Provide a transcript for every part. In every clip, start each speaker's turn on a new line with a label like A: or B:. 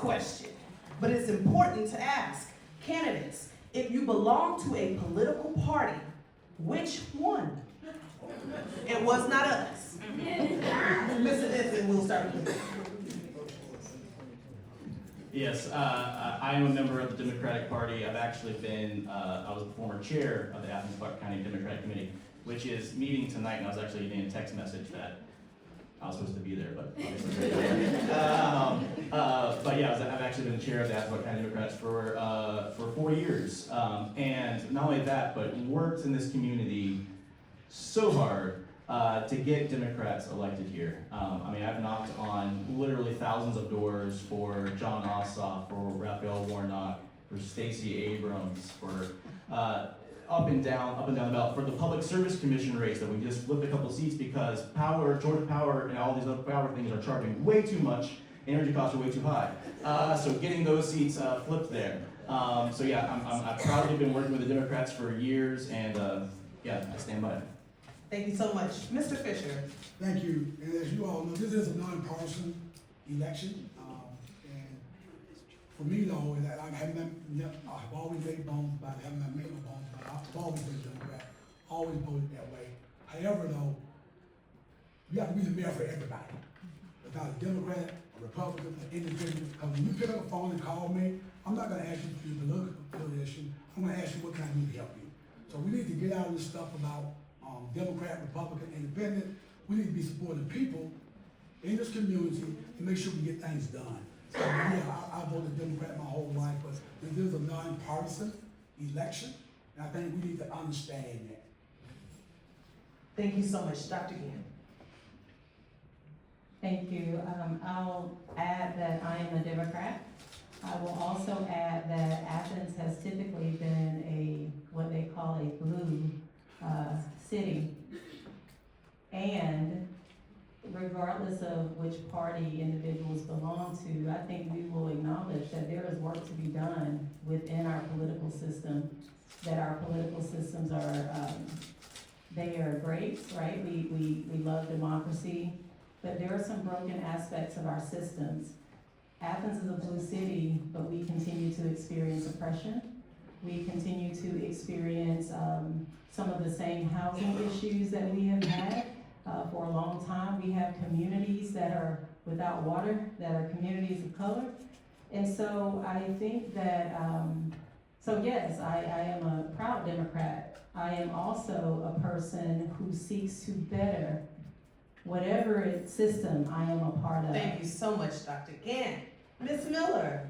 A: question, but it's important to ask. Candidates, if you belong to a political party, which one? It was not us. Mr. Denson, we'll start with you.
B: Yes, I am a member of the Democratic Party. I've actually been, I was the former chair of the Athens County Democratic Committee, which is meeting tonight, and I was actually getting a text message that I was supposed to be there, but obviously. But yeah, I've actually been the chair of the Athens County Democrats for 4 years. And not only that, but worked in this community so hard to get Democrats elected here. I mean, I've knocked on literally thousands of doors for John Ossoff, for Raphael Warnock, for Stacey Abrams, for up and down the ballot, for the Public Service Commission race that we just flipped a couple seats because Georgia Power and all these other power things are charging way too much, energy costs are way too high. So getting those seats flipped there. So yeah, I've proudly been working with the Democrats for years, and yeah, I stand by it.
A: Thank you so much. Mr. Fisher.
C: Thank you. And as you all know, this is a nonpartisan election. And for me, though, is that I've always made bones about it. I haven't made no bones about it. I've always been Democrat, always voted that way. However, though, you have to be the mayor for everybody. Without a Democrat, a Republican, an independent, because when you pick up the phone and call me, I'm not going to ask you for your political affiliation. I'm going to ask you what can I do to help you. So we need to get out of this stuff about Democrat, Republican, Independent. We need to be supporting people in this community to make sure we get things done. So yeah, I voted Democrat my whole life, but this is a nonpartisan election, and I think we need to understand that.
A: Thank you so much. Dr. Gann.
D: Thank you. I'll add that I am a Democrat. I will also add that Athens has typically been what they call a blue city. And regardless of which party individuals belong to, I think we will acknowledge that there is work to be done within our political system, that our political systems are, they are great, right? We love democracy, but there are some broken aspects of our systems. Athens is a blue city, but we continue to experience oppression. We continue to experience some of the same housing issues that we have had for a long time. We have communities that are without water, that are communities of color. And so I think that, so yes, I am a proud Democrat. I am also a person who seeks to better whatever system I am a part of.
A: Thank you so much, Dr. Gann. Ms. Miller.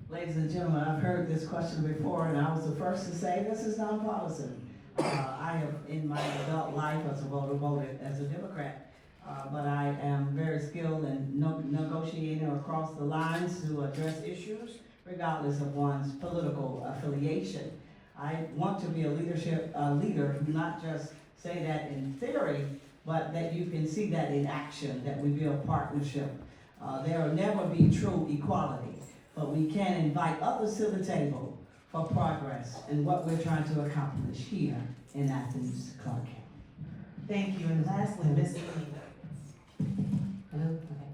E: Ladies and gentlemen, I've heard this question before, and I was the first to say this is nonpartisan. I have, in my adult life as a voter, voted as a Democrat, but I am very skilled in negotiating across the lines to address issues, regardless of one's political affiliation. I want to be a leader who not just say that in theory, but that you can see that in action, that we build partnership. There will never be true equality, but we can invite others to the table for progress and what we're trying to accomplish here in Athens, Clark County.
A: Thank you. And lastly, Ms. Elena.
F: Hello? Okay.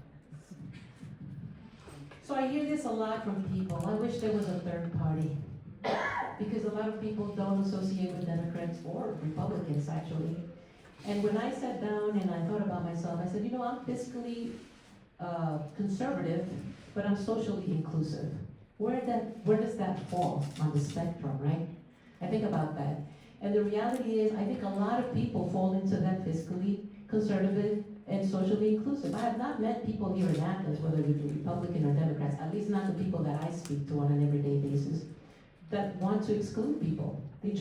F: So I hear this a lot from people. I wish there was a third party. Because a lot of people don't associate with Democrats or Republicans, actually. And when I sat down and I thought about myself, I said, you know, I'm fiscally conservative, but I'm socially inclusive. Where does that fall on the spectrum, right? I think about that. And the reality is, I think a lot of people fall into that fiscally conservative and socially inclusive. I have not met people here in Athens, whether they be Republican or Democrats, at least not the people that I speak to on an everyday basis, that want to exclude people. They just